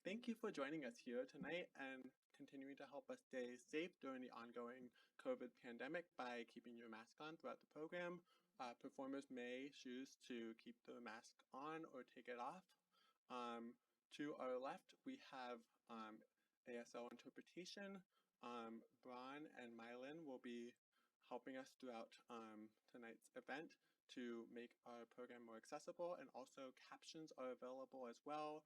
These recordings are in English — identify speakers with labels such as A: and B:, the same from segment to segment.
A: Thank you for joining us here tonight and continuing to help us stay safe during the ongoing COVID pandemic by keeping your mask on throughout the program. Performers may choose to keep the mask on or take it off. To our left, we have ASL interpretation. Bron and Mylin will be helping us throughout tonight's event to make our program more accessible, and also captions are available as well.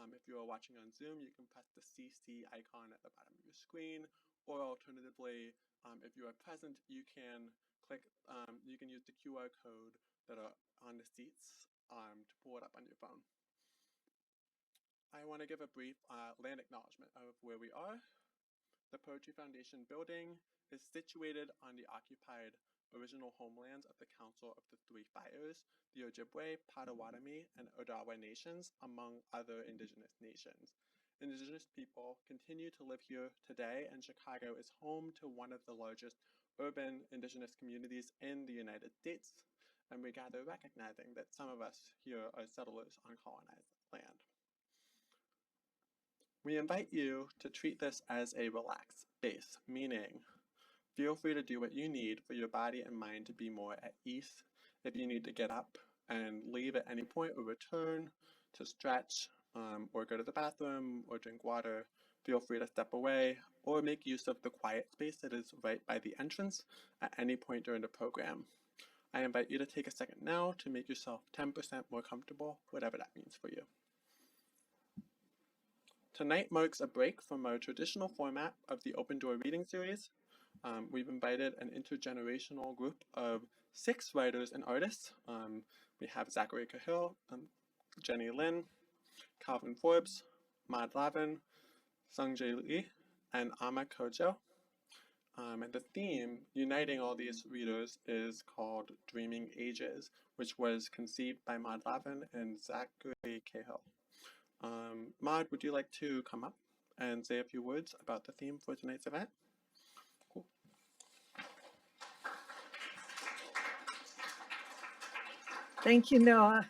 A: If you are watching on Zoom, you can press the CC icon at the bottom of your screen, or alternatively, if you are present, you can use the QR code that are on the seats to pull it up on your phone. I want to give a brief land acknowledgement of where we are. The Poetry Foundation building is situated on the occupied original homelands of the Council of the Three Fires, the Ojibwe, Potawatomi, and Odawa nations, among other indigenous nations. Indigenous people continue to live here today, and Chicago is home to one of the largest urban indigenous communities in the United States, and we gather recognizing that some of us here are settlers on colonized land. We invite you to treat this as a relaxed space, meaning feel free to do what you need for your body and mind to be more at ease. If you need to get up and leave at any point or return to stretch or go to the bathroom or drink water, feel free to step away or make use of the quiet space that is right by the entrance at any point during the program. I invite you to take a second now to make yourself 10% more comfortable, whatever that means for you. Tonight marks a break from our traditional format of the Open Door Reading Series. We've invited an intergenerational group of 6 writers and artists. We have Zachary Cahill, Jenny Lin, Calvin Forbes, Maud Lavin, Sungjae Lee, and Ama Kojo. And the theme uniting all these readers is called Dreaming Ages, which was conceived by Maud Lavin and Zachary Cahill. Maud, would you like to come up and say a few words about the theme for tonight's event? Cool.
B: Thank you, Noah.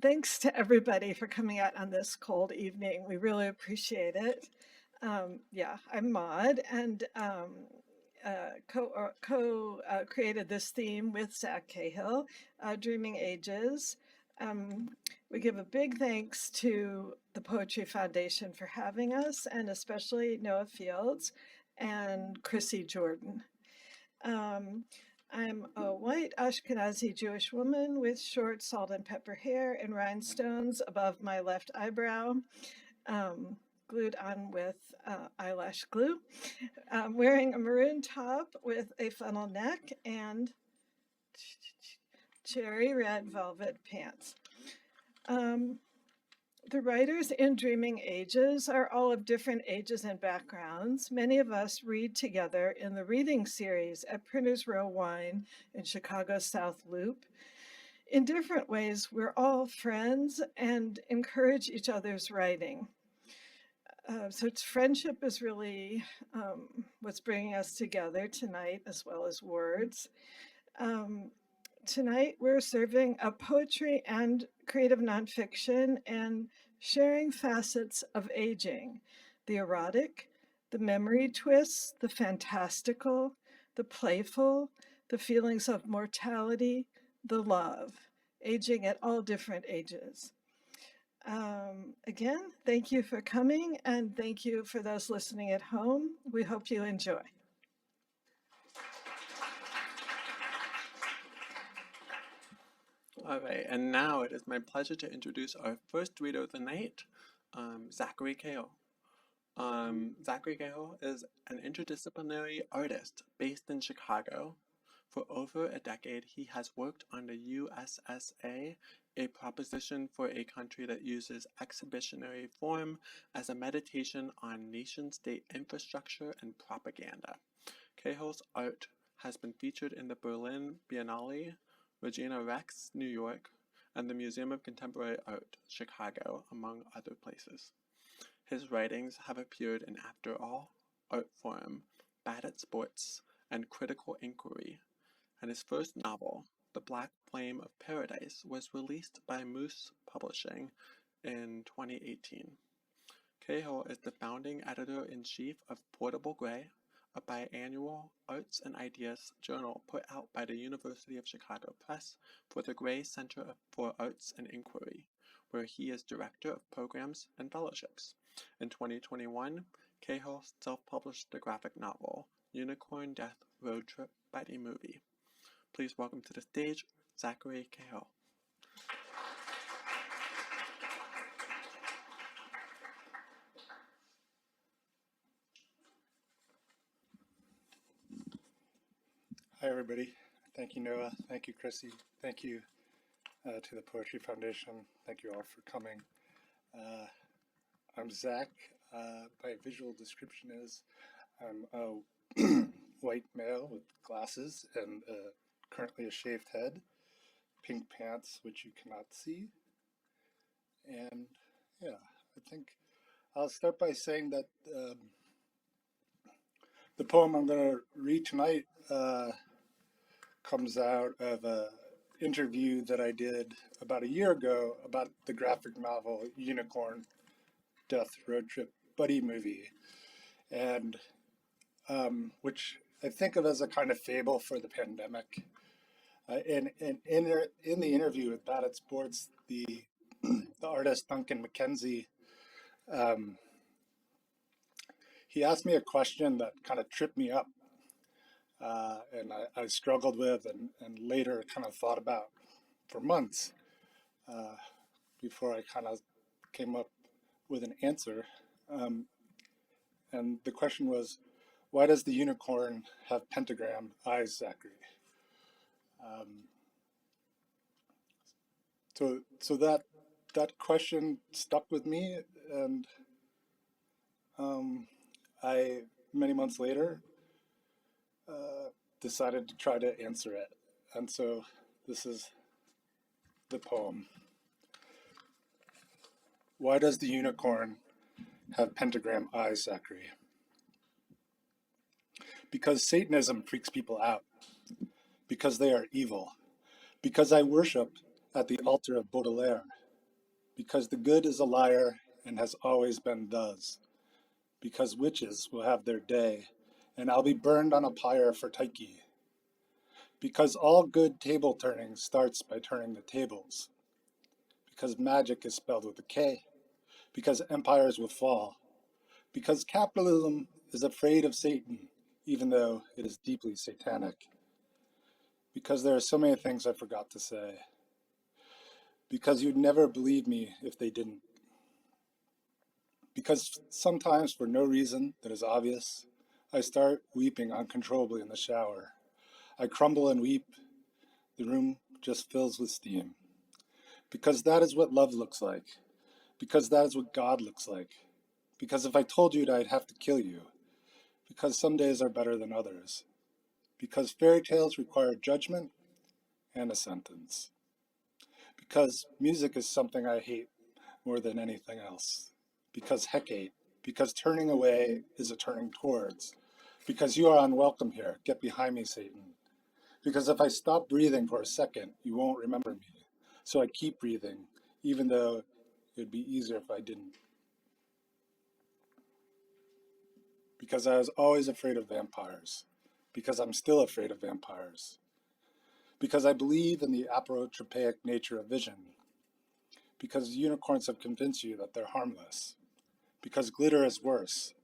B: Thanks to everybody for coming out on this cold evening. We really appreciate it. I'm Maud, and co-created this theme with Zach Cahill, Dreaming Ages. We give a big thanks to the Poetry Foundation for having us, and especially Noah Fields and Chrissy Jordan. I'm a white Ashkenazi Jewish woman with short salt and pepper hair and rhinestones above my left eyebrow, glued on with eyelash glue. I'm wearing a maroon top with a funnel neck and cherry red velvet pants. The writers in Dreaming Ages are all of different ages and backgrounds. Many of us read together in the reading series at Printers Row Wine in Chicago's South Loop. In different ways, we're all friends and encourage each other's writing. So friendship is really what's bringing us together tonight, as well as words. Tonight, we're serving up poetry and creative nonfiction and sharing facets of aging, the erotic, the memory twists, the fantastical, the playful, the feelings of mortality, the love, aging at all different ages. Again, thank you for coming, and thank you for those listening at home. We hope you enjoy.
A: All right, and now it is my pleasure to introduce our first reader of the night, Zachary Cahill. Zachary Cahill is an interdisciplinary artist based in Chicago. For over a decade, he has worked on the USSA, a proposition for a country that uses exhibitionary form as a meditation on nation-state infrastructure and propaganda. Cahill's art has been featured in the Berlin Biennale, Regina Rex, New York, and the Museum of Contemporary Art, Chicago, among other places. His writings have appeared in After All, Art Forum, Bad at Sports, and Critical Inquiry, and his first novel, The Black Flame of Paradise, was released by Moose Publishing in 2018. Cahill is the founding editor-in-chief of Portable Gray, a biannual arts and ideas journal put out by the University of Chicago Press for the Gray Center for Arts and Inquiry, where he is director of programs and fellowships. In 2021, Cahill self-published the graphic novel Unicorn Death Road Trip Buddy Movie. Please welcome to the stage Zachary Cahill.
C: Hi, everybody. Thank you, Noah. Thank you, Chrissy. Thank you to the Poetry Foundation. Thank you all for coming. I'm Zach. My visual description is I'm a white male with glasses and currently a shaved head, pink pants, which you cannot see. And yeah, I think I'll start by saying that the poem I'm going to read tonight comes out of an interview that I did about a year ago about the graphic novel Unicorn Death Road Trip Buddy Movie, and which I think of as a kind of fable for the pandemic. In the interview with Bad at Sports, the artist Duncan McKenzie, he asked me a question that kind of tripped me up, and I struggled with and later kind of thought about for months before I kind of came up with an answer. And the question was, why does the unicorn have pentagram eyes, Zachary? So that question stuck with me, and I many months later decided to try to answer it. And so this is the poem. Why does the unicorn have pentagram eyes, Zachary? Because Satanism freaks people out. Because they are evil. Because I worship at the altar of Baudelaire. Because the good is a liar and has always been does. Because witches will have their day, and I'll be burned on a pyre for Tyche. Because all good table turning starts by turning the tables. Because magic is spelled with a K. Because empires will fall. Because capitalism is afraid of Satan, even though it is deeply satanic. Because there are so many things I forgot to say. Because you'd never believe me if they didn't. Because sometimes, for no reason that is obvious, I start weeping uncontrollably in the shower. I crumble and weep. The room just fills with steam. Because that is what love looks like. Because that is what God looks like. Because if I told you it, I'd have to kill you. Because some days are better than others. Because fairy tales require judgment and a sentence. Because music is something I hate more than anything else. Because Hecate. Because turning away is a turning towards. Because you are unwelcome here. Get behind me, Satan. Because if I stop breathing for a second, you won't remember me. So I keep breathing, even though it would be easier if I didn't. Because I was always afraid of vampires. Because I'm still afraid of vampires. Because I believe in the apotropaic nature of vision. Because unicorns have convinced you that they're harmless. Because glitter is worse.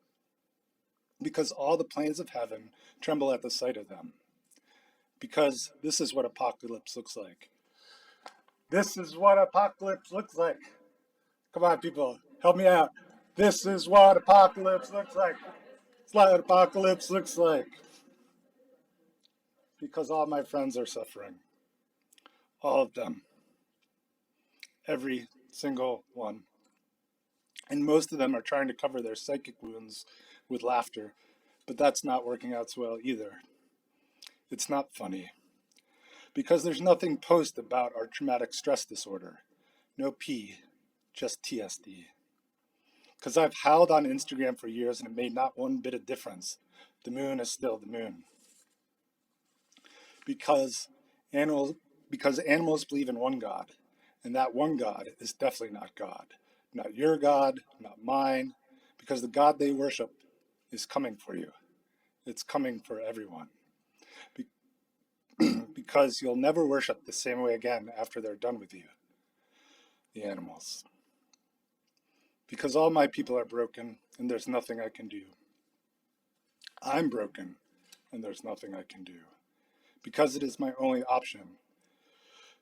C: Because all the planes of heaven tremble at the sight of them. Because this is what apocalypse looks like. This is what apocalypse looks like. Come on, people, help me out. This is what apocalypse looks like. It's what apocalypse looks like. Because all my friends are suffering. All of them. Every single one. And most of them are trying to cover their psychic wounds with laughter, but that's not working out so well either. It's not funny. Because there's nothing post about our traumatic stress disorder. No P, just TSD. Because I've howled on Instagram for years and it made not one bit of difference. The moon is still the moon. Because animals believe in one God, and that one God is definitely not God. Not your God, not mine, because the God they worship is coming for you. It's coming for everyone. Because you'll never worship the same way again after they're done with you, the animals. Because all my people are broken and there's nothing I can do. I'm broken and there's nothing I can do. Because it is my only option.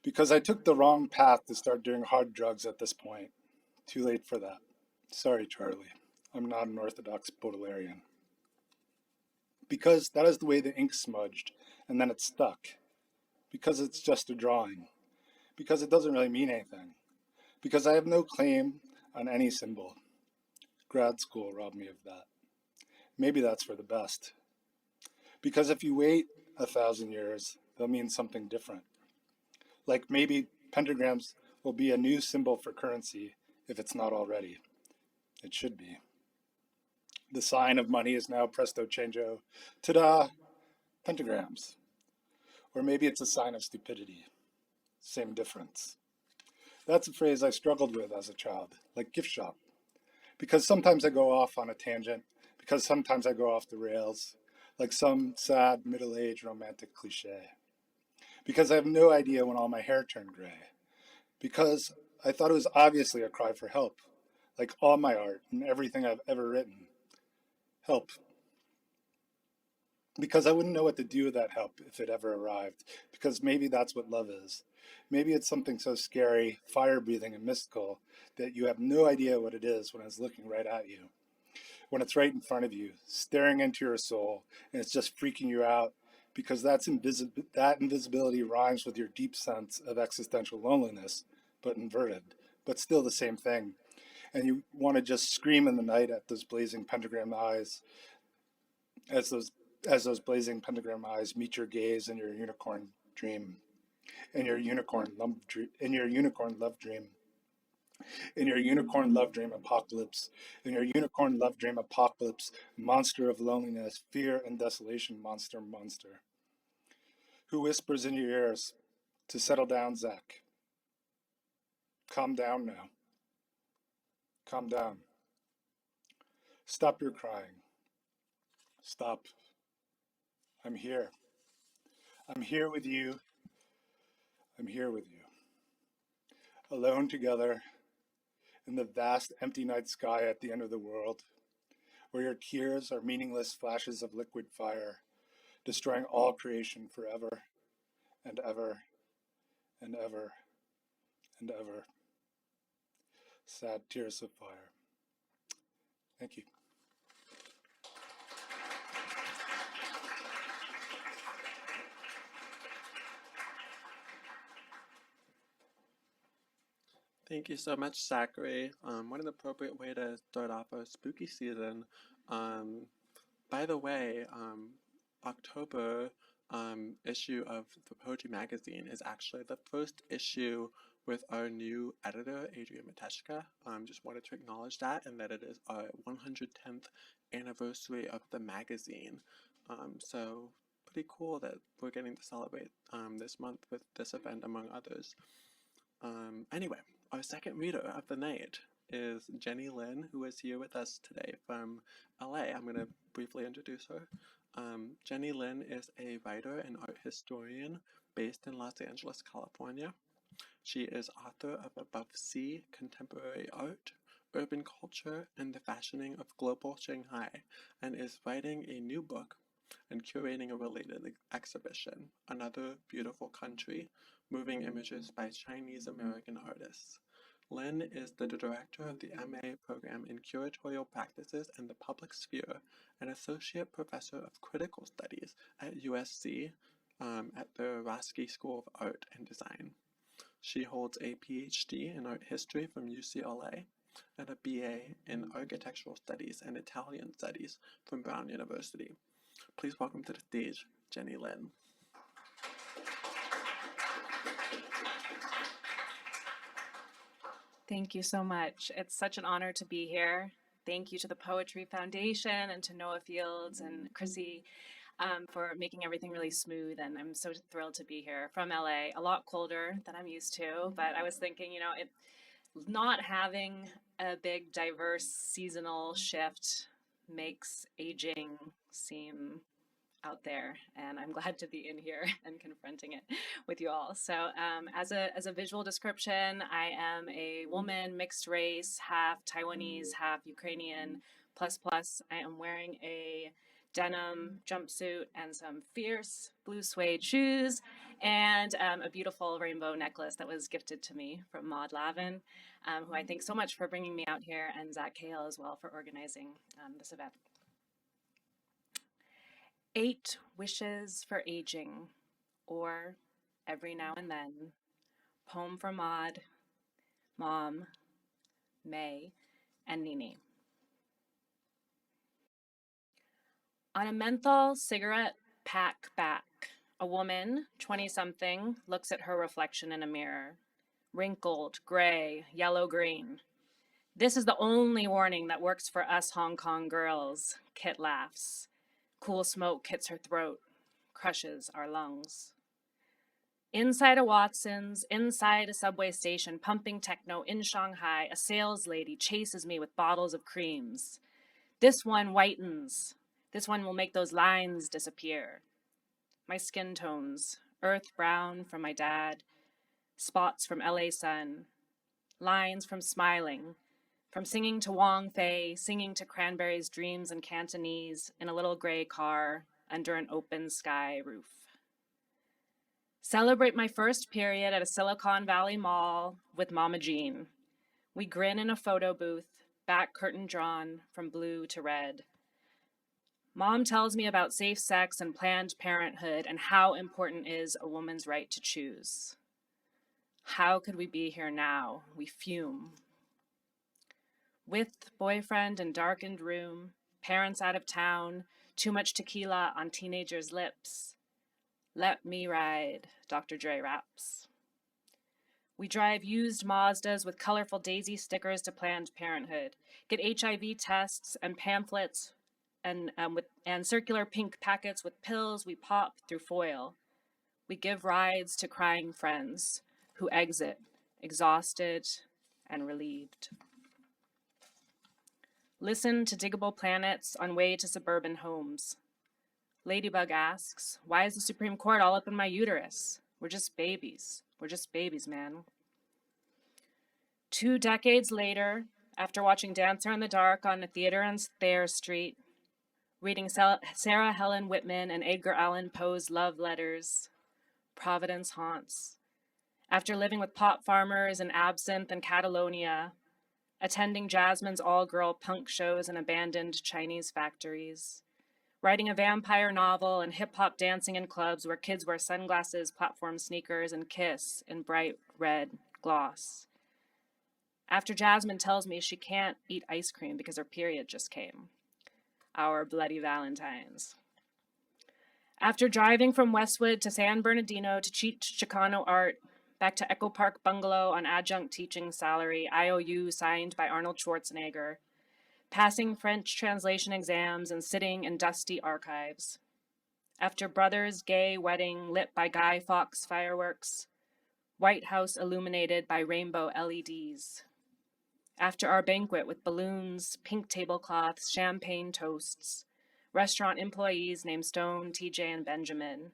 C: Because I took the wrong path to start doing hard drugs at this point. Too late for that. Sorry, Charlie. I'm not an Orthodox Baudelairian. Because that is the way the ink smudged, and then it stuck. Because it's just a drawing. Because it doesn't really mean anything. Because I have no claim on any symbol. Grad school robbed me of that. Maybe that's for the best. Because if you wait 1,000 years, they'll mean something different. Like maybe pentagrams will be a new symbol for currency if it's not already. It should be. The sign of money is now presto changeo. Ta-da! Pentagrams. Or maybe it's a sign of stupidity. Same difference. That's a phrase I struggled with as a child, like gift shop. Because sometimes I go off on a tangent, because sometimes I go off the rails, like some sad middle-aged romantic cliche. Because I have no idea when all my hair turned gray. Because I thought it was obviously a cry for help, like all my art and everything I've ever written. Help. Because I wouldn't know what to do with that help if it ever arrived. Because maybe that's what love is. Maybe it's something so scary, fire-breathing and mystical, that you have no idea what it is when it's looking right at you. When it's right in front of you, staring into your soul, and it's just freaking you out because that invisibility rhymes with your deep sense of existential loneliness, but inverted, but still the same thing. And you want to just scream in the night at those blazing pentagram eyes, as those blazing pentagram eyes meet your gaze in your unicorn dream, in your unicorn love dream, in your unicorn love dream. In your unicorn love dream apocalypse, in your unicorn love dream apocalypse, monster of loneliness, fear, and desolation, monster, monster. Who whispers in your ears to settle down, Zach? Calm down now. Calm down. Stop your crying. Stop. I'm here. I'm here with you. I'm here with you. Alone together in the vast empty night sky at the end of the world, where your tears are meaningless flashes of liquid fire, destroying all creation forever and ever and ever and ever. Sad tears of fire. Thank you.
A: Thank you so much, Zachary. What an appropriate way to start off our spooky season. Um, by the way, October issue of the Poetry Magazine is actually the first issue with our new editor, Adrian Mateshka. Just wanted to acknowledge that and that it is our 110th anniversary of the magazine. So pretty cool that we're getting to celebrate this month with this event, among others. Anyway, our second reader of the night is Jenny Lin, who is here with us today from LA. I'm going to briefly introduce her. Jenny Lin is a writer and art historian based in Los Angeles, California. She is author of Above Sea, Contemporary Art, Urban Culture, and the Fashioning of Global Shanghai, and is writing a new book and curating a related exhibition, Another Beautiful Country, Moving Images by Chinese American Artists. Lin is the director of the MA program in Curatorial Practices and the Public Sphere, an associate professor of critical studies at USC at the Roski School of Art and Design. She holds a PhD in art history from UCLA and a BA in architectural studies and Italian studies from Brown University. Please welcome to the stage, Jenny Lin.
D: Thank you so much. It's such an honor to be here. Thank you to the Poetry Foundation and to Noah Fields and Chrissy for making everything really smooth. And I'm so thrilled to be here from LA. A lot colder than I'm used to, but I was thinking, not having a big diverse seasonal shift makes aging seem out there, and I'm glad to be in here and confronting it with you all. So as a visual description, I am a woman, mixed race, half Taiwanese, half Ukrainian, plus plus. I am wearing a denim jumpsuit and some fierce blue suede shoes, and a beautiful rainbow necklace that was gifted to me from Maud Lavin, who I thank so much for bringing me out here, and Zach Kale as well for organizing this event. 8 Wishes for Aging, or Every Now and Then. Poem for Maud, Mom, May, and Nini. On a menthol cigarette pack back, a woman, 20-something, looks at her reflection in a mirror. Wrinkled, gray, yellow-green. This is the only warning that works for us Hong Kong girls, Kit laughs. Cool smoke hits her throat, crushes our lungs. Inside a Watson's, inside a subway station, pumping techno in Shanghai, a sales lady chases me with bottles of creams. This one whitens. This one will make those lines disappear. My skin tones, earth brown from my dad, spots from LA sun, lines from smiling, from singing to Wong Fei, singing to Cranberries' Dreams in Cantonese in a little gray car under an open sky roof. Celebrate my first period at a Silicon Valley mall with Mama Jean. We grin in a photo booth, back curtain drawn from blue to red. Mom tells me about safe sex and Planned Parenthood and how important is a woman's right to choose. How could we be here now? We fume. With boyfriend in darkened room, parents out of town, too much tequila on teenagers' lips. Let me ride, Dr. Dre raps. We drive used Mazdas with colorful daisy stickers to Planned Parenthood, get HIV tests and pamphlets and circular pink packets with pills we pop through foil. We give rides to crying friends who exit, exhausted and relieved. Listen to Diggable Planets on way to suburban homes. Ladybug asks, why is the Supreme Court all up in my uterus? We're just babies. We're just babies, man. 2 decades later, after watching Dancer in the Dark on a theater on Thayer Street, reading Sarah Helen Whitman and Edgar Allan Poe's love letters, Providence haunts. After living with pot farmers in Absinthe and Catalonia, attending Jasmine's all-girl punk shows in abandoned Chinese factories, writing a vampire novel and hip-hop dancing in clubs where kids wear sunglasses, platform sneakers, and kiss in bright red gloss. After Jasmine tells me she can't eat ice cream because her period just came. Our bloody Valentines. After driving from Westwood to San Bernardino to teach Chicano art, back to Echo Park Bungalow on adjunct teaching salary, IOU signed by Arnold Schwarzenegger, passing French translation exams and sitting in dusty archives. After brother's gay wedding lit by Guy Fawkes fireworks, White House illuminated by rainbow LEDs. After our banquet with balloons, pink tablecloths, champagne toasts, restaurant employees named Stone, TJ, and Benjamin,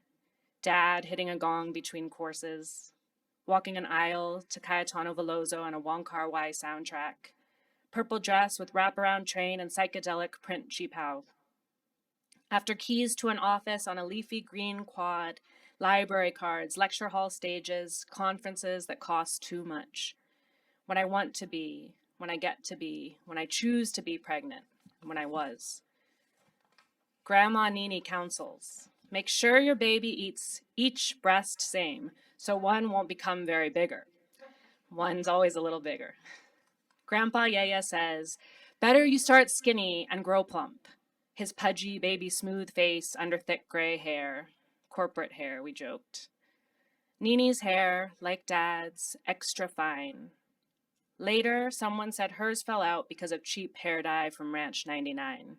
D: Dad hitting a gong between courses, walking an aisle to Cayetano Veloso on a Wong Kar-wai soundtrack, purple dress with wraparound train and psychedelic print cheapao. After keys to an office on a leafy green quad, library cards, lecture hall stages, conferences that cost too much. When I want to be, when I get to be, when I choose to be pregnant, when I was. Grandma Nini counsels, make sure your baby eats each breast same, so one won't become very bigger. One's always a little bigger. Grandpa Yaya says, better you start skinny and grow plump. His pudgy, baby smooth face under thick gray hair. Corporate hair, we joked. Nini's hair, like Dad's, extra fine. Later, someone said hers fell out because of cheap hair dye from Ranch 99.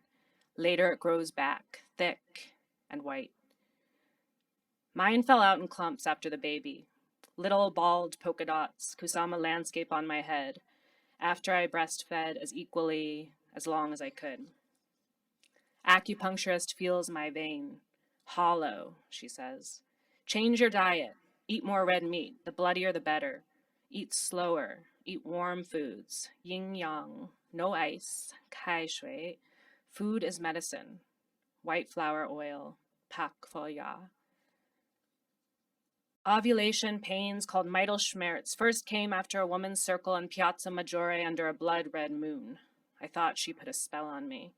D: Later, it grows back, thick and white. Mine fell out in clumps after the baby. Little bald polka dots, Kusama landscape on my head, after I breastfed as equally as long as I could. Acupuncturist feels my vein. Hollow, she says. Change your diet. Eat more red meat. The bloodier the better. Eat slower. Eat warm foods. Yin yang. No ice. Kai shui. Food is medicine. White flower oil. Pak fo ya. Ovulation pains called Mittelschmerz first came after a woman's circle in Piazza Maggiore under a blood-red moon. I thought she put a spell on me.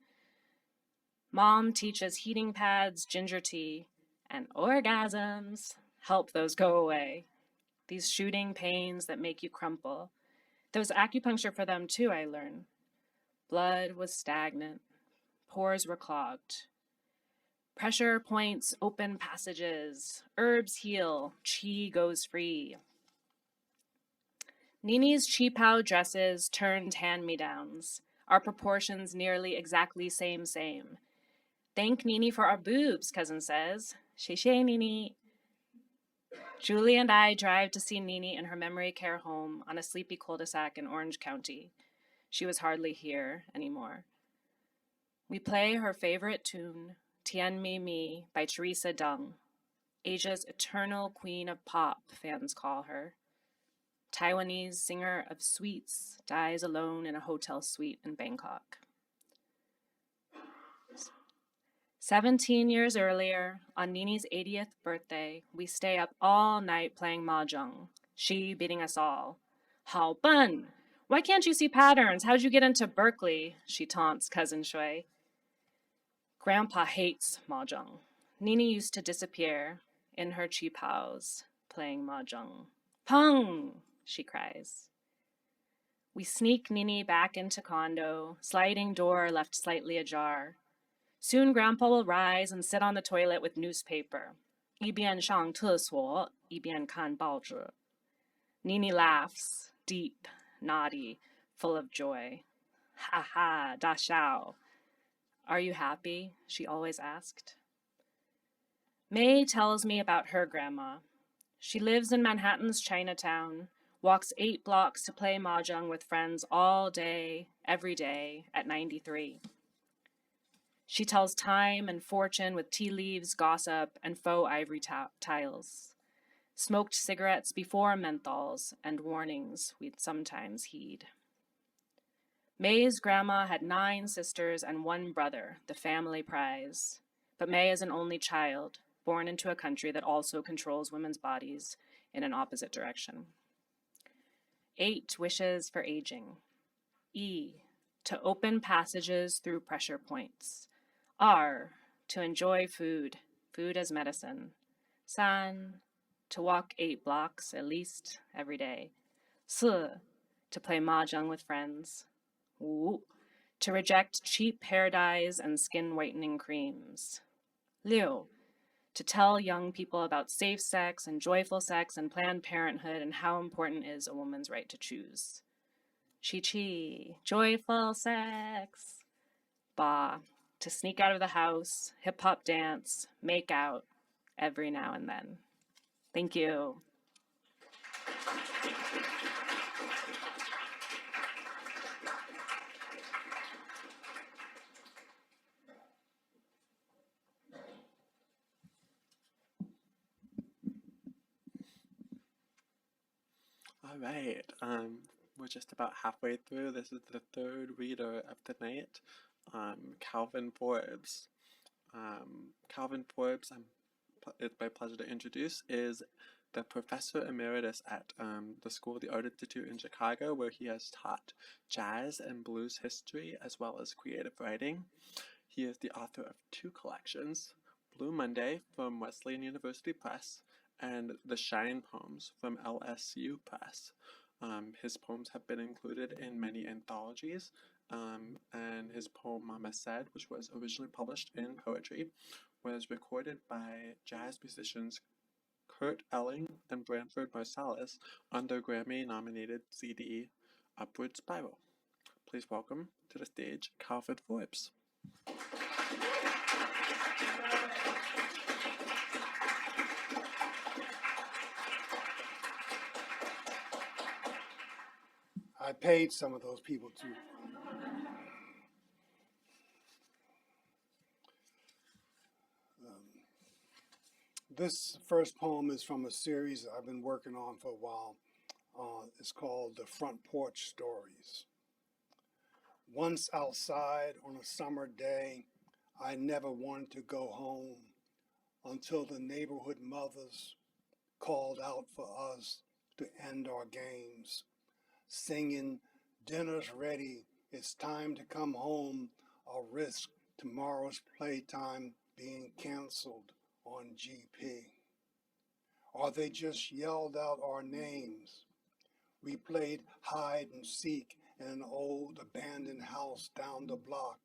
D: Mom teaches heating pads, ginger tea, and orgasms help those go away. These shooting pains that make you crumple. There was acupuncture for them too, I learned. Blood was stagnant. Pores were clogged. Pressure points open passages. Herbs heal. Qi goes free. Nini's qi-pao dresses turned hand-me-downs. Our proportions nearly exactly same. Thank Nini for our boobs, cousin says. Shei Nini. Julie and I drive to see Nini in her memory care home on a sleepy cul-de-sac in Orange County. She was hardly here anymore. We play her favorite tune, Tian Mi Mi by Teresa Deng, Asia's eternal queen of pop, fans call her. Taiwanese singer of sweets dies alone in a hotel suite in Bangkok. 17 years earlier, on Nini's 80th birthday, we stay up all night playing mahjong, she beating us all. How bun! Why can't you see patterns? How'd you get into Berkeley? She taunts cousin Shui. Grandpa hates mahjong. Nini used to disappear in her chi-paos, playing mahjong. Pung! She cries. We sneak Nini back into condo, sliding door left slightly ajar. Soon Grandpa will rise and sit on the toilet with newspaper. 一边上厕所,一边看报纸. Nini laughs, deep, naughty, full of joy. Ha ha, da xiao. Are you happy? She always asked. May tells me about her grandma. She lives in Manhattan's Chinatown, walks 8 blocks to play mahjong with friends all day, every day, at 93. She tells time and fortune with tea leaves, gossip, and faux ivory tiles. Smoked cigarettes before menthols and warnings we'd sometimes heed. May's grandma had 9 sisters and 1 brother, the family prize. But May is an only child, born into a country that also controls women's bodies in an opposite direction. 8 wishes for aging. E, to open passages through pressure points. R, to enjoy food, food as medicine. San, to walk 8 blocks at least every day. Si, to play mahjong with friends. Wu, to reject cheap hair dyes and skin whitening creams. Liu, to tell young people about safe sex and joyful sex and Planned Parenthood and how important is a woman's right to choose. Chi, joyful sex. Ba, to sneak out of the house, hip-hop dance, make out every now and then. Thank you.
A: All right, we're just about halfway through. This is the 3rd reader of the night, Calvin Forbes. Calvin Forbes, it's my pleasure to introduce, is the professor emeritus at the School of the Art Institute in Chicago, where he has taught jazz and blues history as well as creative writing. He is the author of 2 collections, Blue Monday from Wesleyan University Press and The Shine Poems from LSU Press. His poems have been included in many anthologies, and his poem Mama Said, which was originally published in Poetry, was recorded by jazz musicians Kurt Elling and Branford Marsalis on their Grammy-nominated CD, Upward Spiral. Please welcome to the stage Calvin Forbes.
E: I paid some of those people too. This first poem is from a series I've been working on for a while. It's called The Front Porch Stories. Once outside on a summer day, I never wanted to go home until the neighborhood mothers called out for us to end our games, singing, "Dinner's ready, it's time to come home," or risk tomorrow's playtime being canceled on GP. Or they just yelled out our names. We played hide and seek in an old abandoned house down the block.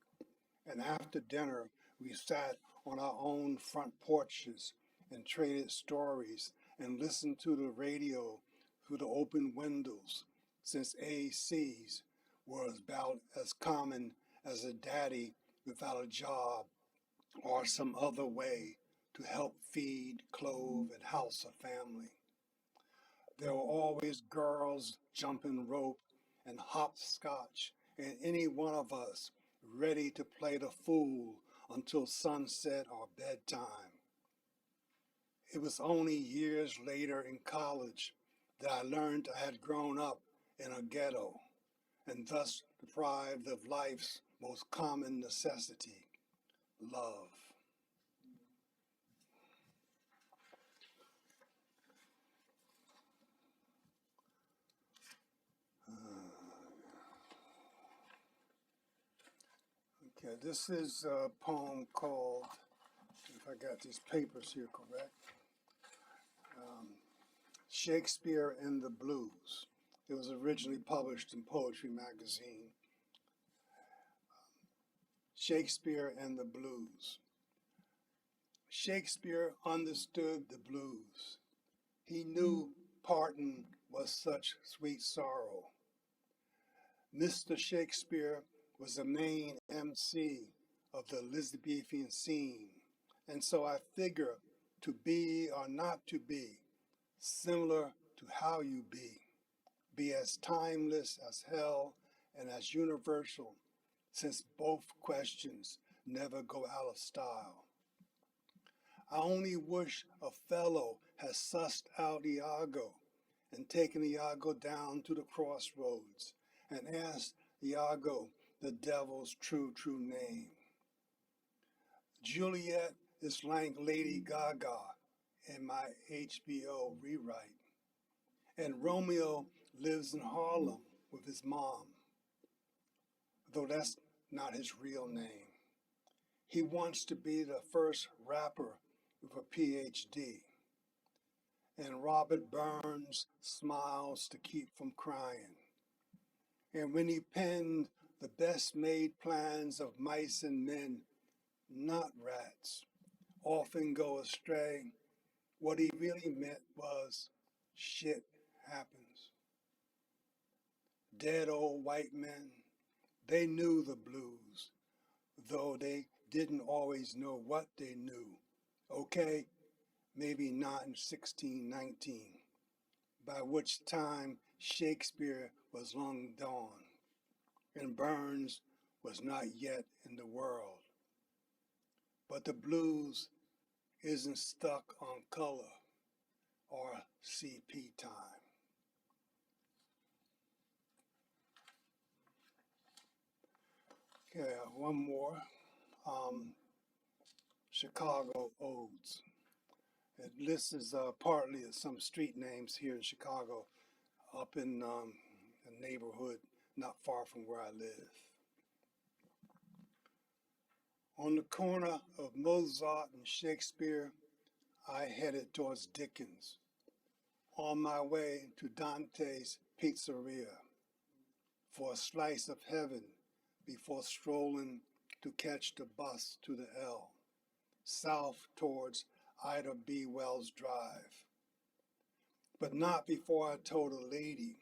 E: And after dinner, we sat on our own front porches and traded stories and listened to the radio through the open windows, since ACs were about as common as a daddy without a job or some other way to help feed, clothe, and house a family. There were always girls jumping rope and hopscotch, and any one of us ready to play the fool until sunset or bedtime. It was only years later in college that I learned I had grown up in a ghetto and thus deprived of life's most common necessity, love. Okay, this is a poem called, if I got these papers here correct, Shakespeare and the Blues. It was originally published in Poetry Magazine. Shakespeare and the Blues. Shakespeare understood the blues. He knew parting was such sweet sorrow. Mr. Shakespeare was the main MC of the Elizabethan scene, and so I figure to be or not to be, similar to how you be as timeless as hell and as universal, since both questions never go out of style. I only wish a fellow had sussed out Iago and taken Iago down to the crossroads and asked Iago the devil's true name. Juliet is like Lady Gaga in my HBO rewrite, and Romeo lives in Harlem with his mom, though that's not his real name. He wants to be the first rapper with a PhD. And Robert Burns smiles to keep from crying. And when he penned the best made plans of mice and men, not rats, often go astray, what he really meant was shit happens. Dead old white men, they knew the blues, though they didn't always know what they knew. Okay, maybe not in 1619, by which time Shakespeare was long gone and Burns was not yet in the world. But the blues isn't stuck on color or CP time. Okay, one more. Chicago Odes. It lists partly some street names here in Chicago, up in a neighborhood not far from where I live. On the corner of Mozart and Shakespeare, I headed towards Dickens, on my way to Dante's Pizzeria for a slice of heaven before strolling to catch the bus to the L, south towards Ida B. Wells Drive. But not before I told a lady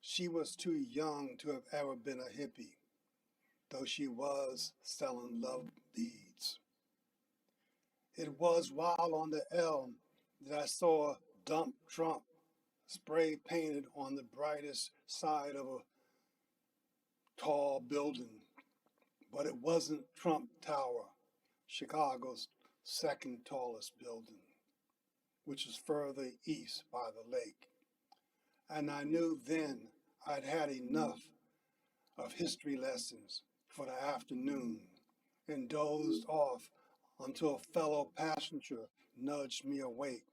E: she was too young to have ever been a hippie, though she was selling love beads. It was while on the L that I saw Dump Trump spray painted on the brightest side of a tall building, but it wasn't Trump Tower, Chicago's second tallest building, which is further east by the lake. And I knew then I'd had enough of history lessons for the afternoon and dozed off until a fellow passenger nudged me awake,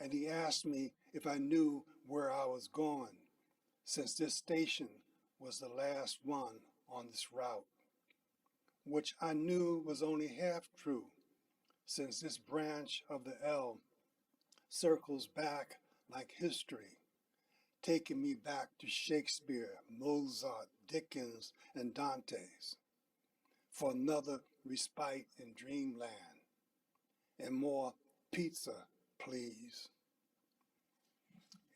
E: and he asked me if I knew where I was going, since this station was the last one on this route, which I knew was only half true, since this branch of the L circles back like history, taking me back to Shakespeare, Mozart, Dickens, and Dante's, for another respite in dreamland. And more pizza, please.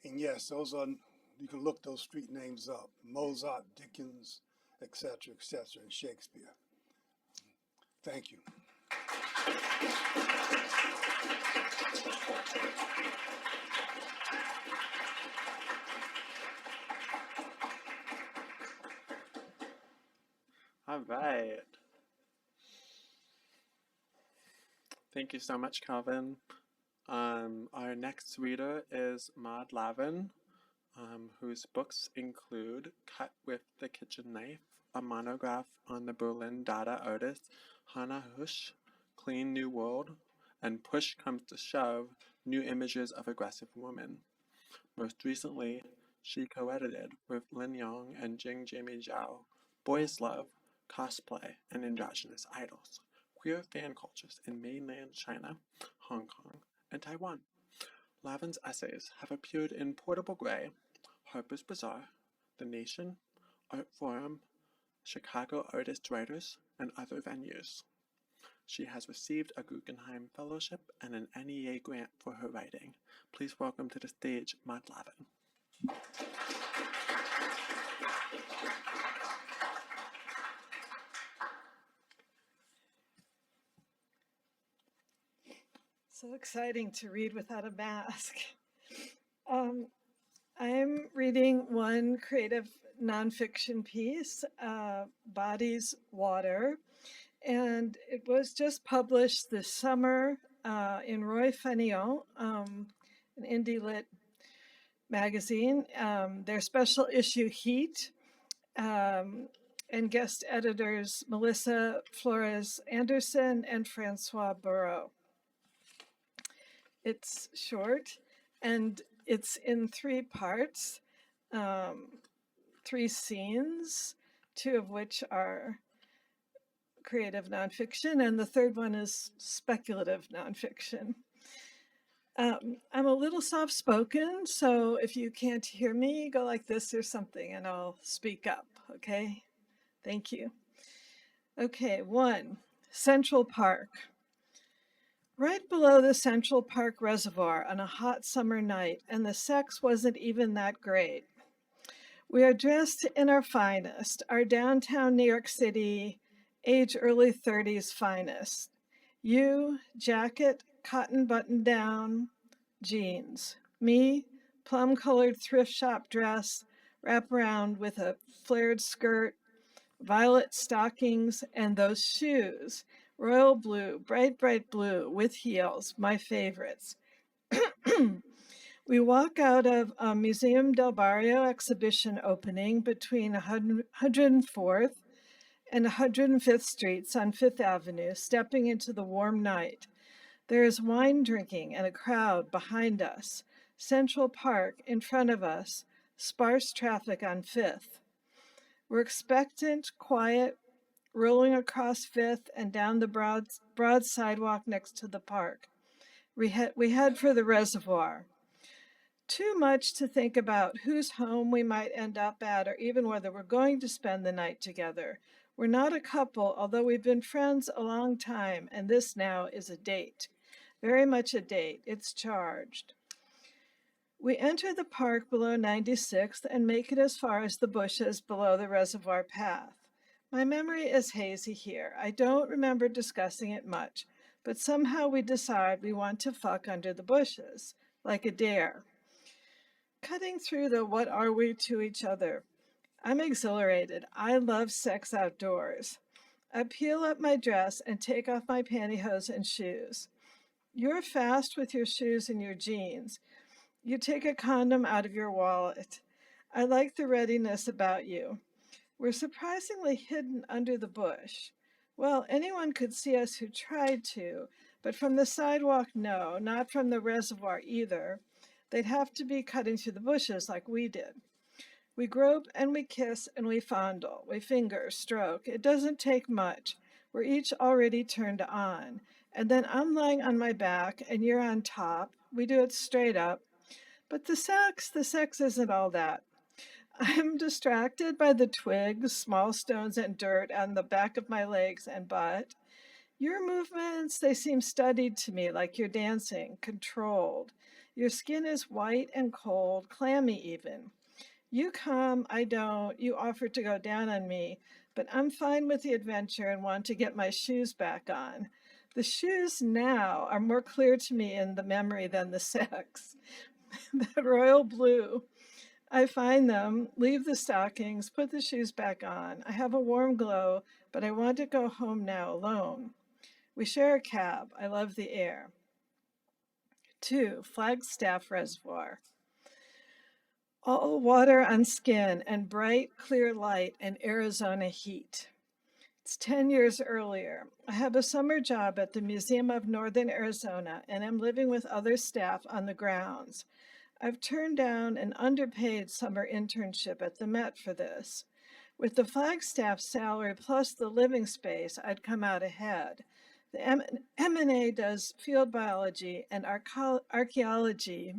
E: And yes, those are, you can look those street names up: Mozart, Dickens, etc., and Shakespeare. Thank you.
A: All right. Thank you so much, Calvin. Our next reader is Maud Lavin, whose books include Cut with the Kitchen Knife, a monograph on the Berlin Dada artist Hannah Husch, Clean New World, and Push Comes to Shove, New Images of Aggressive Women. Most recently, she co-edited with Lin Yong and Jing Jamie Zhao, Boys Love, Cosplay, and Androgynous Idols, Queer Fan Cultures in Mainland China, Hong Kong, and Taiwan. Lavin's essays have appeared in Portable Grey, Harper's Bazaar, The Nation, Art Forum, Chicago Artist Writers, and other venues. She has received a Guggenheim Fellowship and an NEA grant for her writing. Please welcome to the stage Maud Lavin.
B: So exciting to read without a mask. I'm reading one creative nonfiction piece, Bodies, Water, and it was just published this summer in Roy Fenion, an indie lit magazine, their special issue Heat, and guest editors Melissa Flores Anderson and Francois Burrow. It's short and it's in 3 parts, 3 scenes, 2 of which are creative nonfiction, and the third one is speculative nonfiction. I'm a little soft-spoken, so if you can't hear me, go like this or something, and I'll speak up, okay? Thank you. Okay, 1, Central Park. Right below the Central Park Reservoir on a hot summer night, and the sex wasn't even that great. We are dressed in our finest, our downtown New York City, age early 30s finest. You, jacket, cotton button down, jeans. Me, plum-colored thrift shop dress, wraparound with a flared skirt, violet stockings, and those shoes, royal blue, bright, bright blue, with heels, my favorites. We walk out of a Museum del Barrio exhibition opening between 104th and 105th Streets on Fifth Avenue, stepping into the warm night. There is wine drinking and a crowd behind us. Central Park in front of us, sparse traffic on Fifth. We're expectant, quiet, rolling across Fifth and down the broad sidewalk next to the park. We head for the reservoir. Too much to think about whose home we might end up at, or even whether we're going to spend the night together. We're not a couple, although we've been friends a long time, and this now is a date. Very much a date. It's charged. We enter the park below 96th and make it as far as the bushes below the reservoir path. My memory is hazy here. I don't remember discussing it much, but somehow we decide we want to fuck under the bushes, like a dare. Cutting through the what are we to each other, I'm exhilarated. I love sex outdoors. I peel up my dress and take off my pantyhose and shoes. You're fast with your shoes and your jeans. You take a condom out of your wallet. I like the readiness about you. We're surprisingly hidden under the bush. Well, anyone could see us who tried to, but from the sidewalk, no, not from the reservoir either. They'd have to be cut into the bushes like we did. We grope and we kiss and we fondle, we finger, stroke. It doesn't take much. We're each already turned on. And then I'm lying on my back and you're on top. We do it straight up. But the sex isn't all that. I'm distracted by the twigs, small stones, and dirt on the back of my legs and butt. Your movements, they seem studied to me, like you're dancing, controlled. Your skin is white and cold, clammy even. You come, I don't. You offer to go down on me, but I'm fine with the adventure and want to get my shoes back on. The shoes now are more clear to me in the memory than the sex. That royal blue. I find them, leave the stockings, put the shoes back on. I have a warm glow, but I want to go home now alone. We share a cab. I love the air. 2. Flagstaff Reservoir. All water on skin and bright, clear light and Arizona heat. It's 10 years earlier. I have a summer job at the Museum of Northern Arizona and I'm living with other staff on the grounds. I've turned down an underpaid summer internship at the Met for this. With the Flagstaff salary plus the living space, I'd come out ahead. The M&A does field biology and archaeology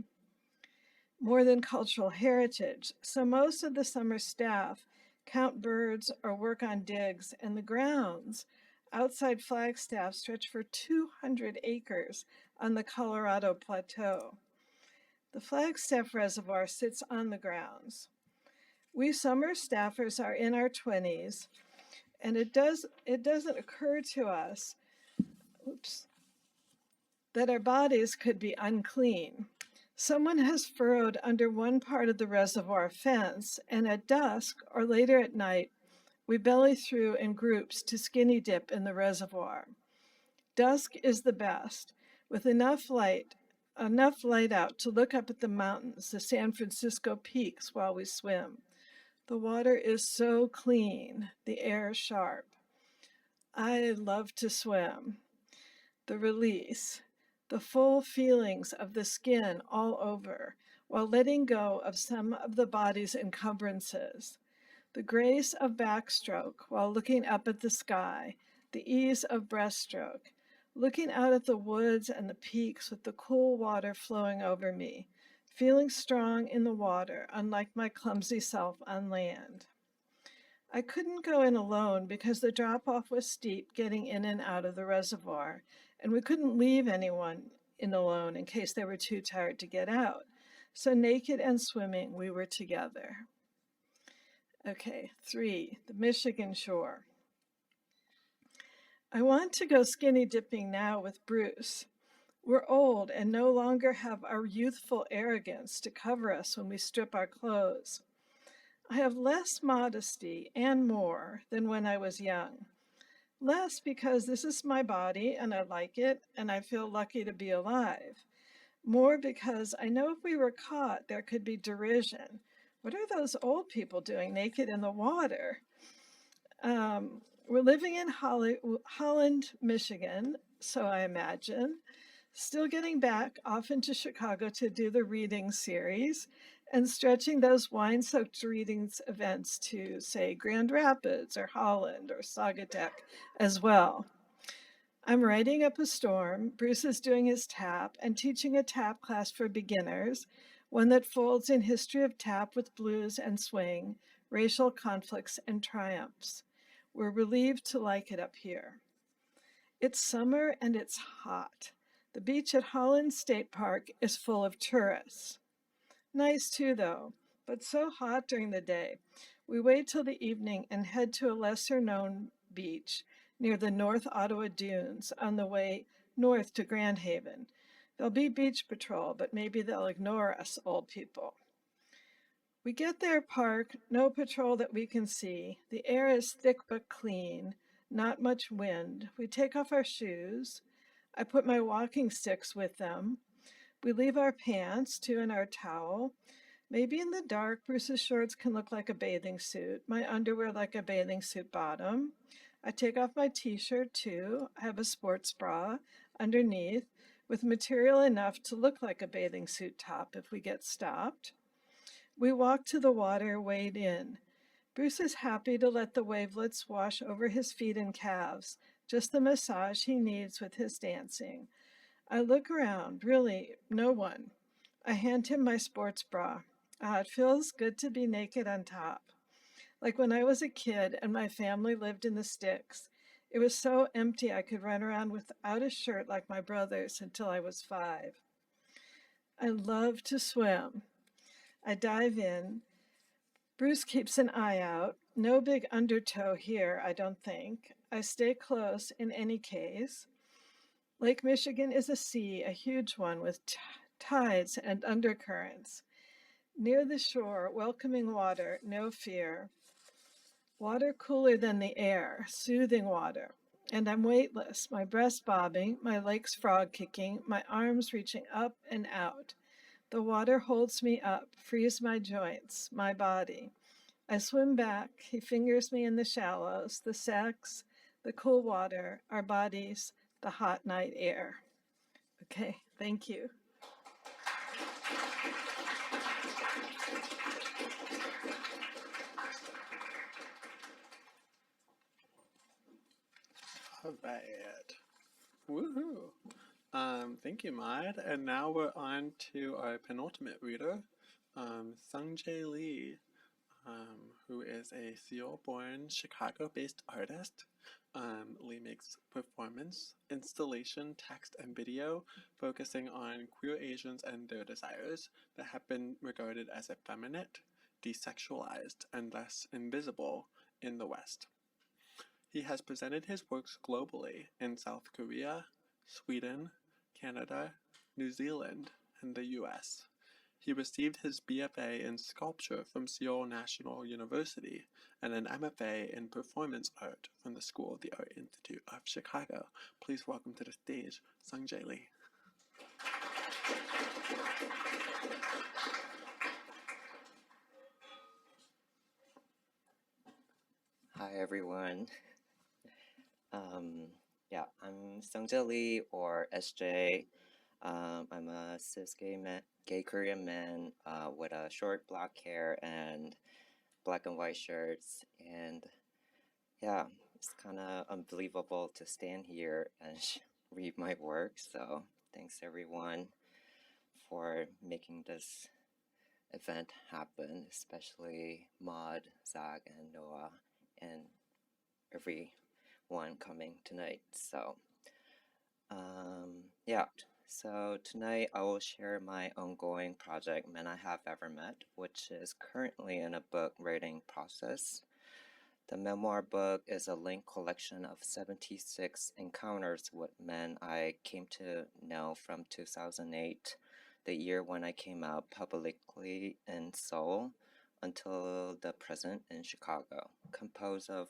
B: more than cultural heritage, so most of the summer staff count birds or work on digs, and the grounds outside Flagstaff stretch for 200 acres on the Colorado Plateau. The Flagstaff Reservoir sits on the grounds. We summer staffers are in our 20s, and it doesn't occur to us, that our bodies could be unclean. Someone has furrowed under one part of the reservoir fence, and at dusk or later at night, we belly through in groups to skinny dip in the reservoir. Dusk is the best, with enough light out to look up at the mountains, the San Francisco peaks while we swim. The water is so clean, the air sharp. I love to swim. The release, the full feelings of the skin all over, while letting go of some of the body's encumbrances. The grace of backstroke while looking up at the sky, the ease of breaststroke, looking out at the woods and the peaks with the cool water flowing over me, feeling strong in the water, unlike my clumsy self on land. I couldn't go in alone because the drop-off was steep getting in and out of the reservoir, and we couldn't leave anyone in alone in case they were too tired to get out. So naked and swimming, we were together. Okay, 3, the Michigan shore. I want to go skinny dipping now with Bruce. We're old and no longer have our youthful arrogance to cover us when we strip our clothes. I have less modesty and more than when I was young. Less because this is my body and I like it and I feel lucky to be alive. More because I know if we were caught, there could be derision. What are those old people doing naked in the water? We're living in Holland, Michigan, so I imagine. Still getting back often to Chicago to do the reading series and stretching those wine-soaked readings events to, say, Grand Rapids or Holland or Saugatuck as well. I'm writing up a storm. Bruce is doing his tap and teaching a tap class for beginners, one that folds in history of tap with blues and swing, racial conflicts and triumphs. We're relieved to like it up here. It's summer and it's hot. The beach at Holland State Park is full of tourists. Nice too, though, but so hot during the day. We wait till the evening and head to a lesser-known beach near the North Ottawa Dunes on the way north to Grand Haven. There'll be beach patrol, but maybe they'll ignore us old people. We get there, park, no patrol that we can see. The air is thick but clean, not much wind. We take off our shoes. I put my walking sticks with them. We leave our pants, too, and our towel. Maybe in the dark, Bruce's shorts can look like a bathing suit, my underwear like a bathing suit bottom. I take off my t-shirt too. I have a sports bra underneath with material enough to look like a bathing suit top if we get stopped. We walk to the water, wade in. Bruce is happy to let the wavelets wash over his feet and calves, just the massage he needs with his dancing. I look around, really, no one. I hand him my sports bra. Ah, it feels good to be naked on top. Like when I was a kid and my family lived in the sticks. It was so empty I could run around without a shirt like my brothers until I was 5. I love to swim. I dive in. Bruce keeps an eye out. No big undertow here, I don't think. I stay close in any case. Lake Michigan is a sea, a huge one with tides and undercurrents. Near the shore, welcoming water, no fear. Water cooler than the air, soothing water. And I'm weightless, my breast bobbing, my legs frog kicking, my arms reaching up and out. The water holds me up, frees my joints, my body. I swim back, he fingers me in the shallows, the sex, the cool water, our bodies, the hot night air. Okay, thank you.
A: All right. Woohoo! Thank you, Maud. And now we're on to our penultimate reader, Sungjae Lee, who is a Seoul-born, Chicago-based artist. Lee makes performance, installation, text, and video focusing on queer Asians and their desires that have been regarded as effeminate, desexualized, and thus invisible in the West. He has presented his works globally in South Korea, Sweden, Canada, New Zealand, and the US. He received his BFA in sculpture from Seoul National University and an MFA in performance art from the School of the Art Institute of Chicago. Please welcome to the stage Sungjae Lee.
F: Hi everyone. Yeah, I'm Sungjae Lee or SJ. I'm a cis gay Korean man with a short black hair and black and white shirts. And yeah, it's kind of unbelievable to stand here and read my work. So thanks everyone for making this event happen, especially Maud, Zach, and Noah, and everyone coming tonight. Yeah, so tonight I will share my ongoing project, Men I Have Ever Met, which is currently in a book writing process. The memoir book is a linked collection of 76 encounters with men I came to know from 2008, the year when I came out publicly in Seoul, until the present in Chicago, composed of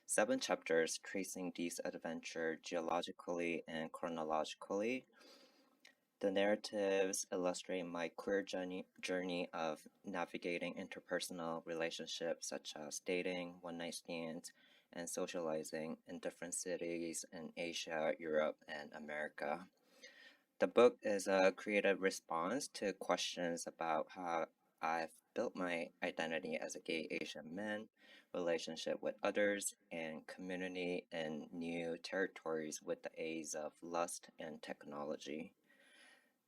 F: 7 chapters tracing these adventures geologically and chronologically. The narratives illustrate my queer journey of navigating interpersonal relationships such as dating, one-night stands, and socializing in different cities in Asia, Europe, and America. The book is a creative response to questions about how I've built my identity as a gay Asian man, relationship with others, and community in new territories with the aids of lust and technology.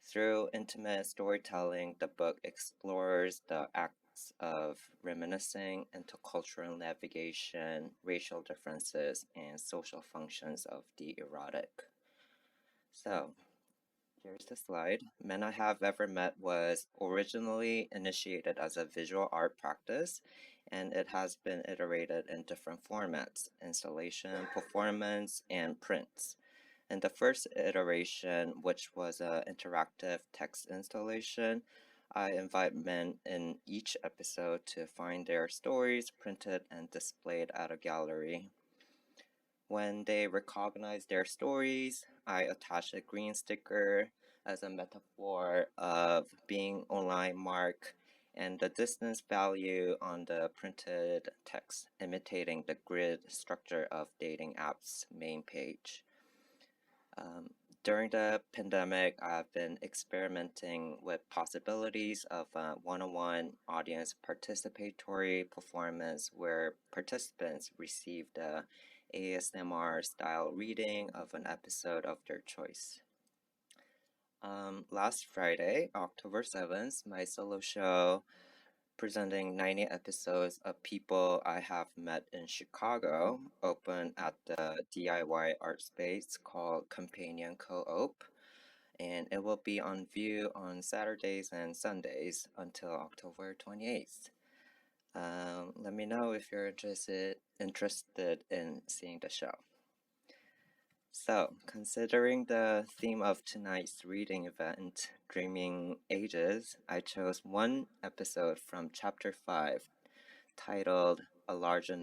F: Through intimate storytelling, the book explores the acts of reminiscing, intercultural navigation, racial differences, and social functions of the erotic. So, here's the slide. Men I Have Ever Met was originally initiated as a visual art practice, and it has been iterated in different formats: installation, performance, and prints. In the first iteration, which was an interactive text installation, I invite men in each episode to find their stories printed and displayed at a gallery. When they recognize their stories, I attach a green sticker as a metaphor of being online mark and the distance value on the printed text, imitating the grid structure of dating apps main page. During the pandemic, I've been experimenting with possibilities of a one-on-one audience participatory performance where participants receive the ASMR style reading of an episode of their choice. Last Friday, October 7th, my solo show presenting 90 episodes of people I have met in Chicago opened at the DIY art space called Companion Co-op, and it will be on view on Saturdays and Sundays until October 28th. Let me know if you're interested in seeing the show. So, considering the theme of tonight's reading event, Dreaming Ages, I chose one episode from Chapter 5, titled A Larger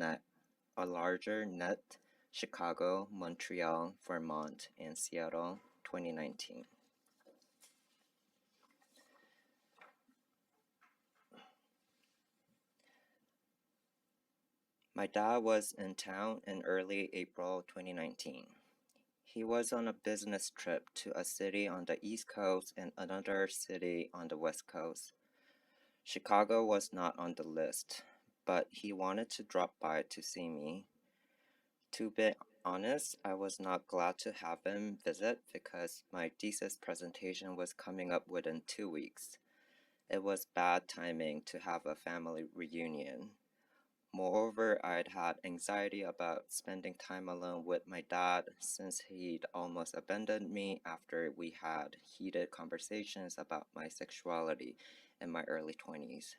F: Net, Chicago, Montreal, Vermont, and Seattle, 2019. My dad was in town in early April 2019. He was on a business trip to a city on the East Coast and another city on the West Coast. Chicago was not on the list, but he wanted to drop by to see me. To be honest, I was not glad to have him visit because my thesis presentation was coming up within 2 weeks. It was bad timing to have a family reunion. Moreover, I'd had anxiety about spending time alone with my dad since he'd almost abandoned me after we had heated conversations about my sexuality in my early 20s.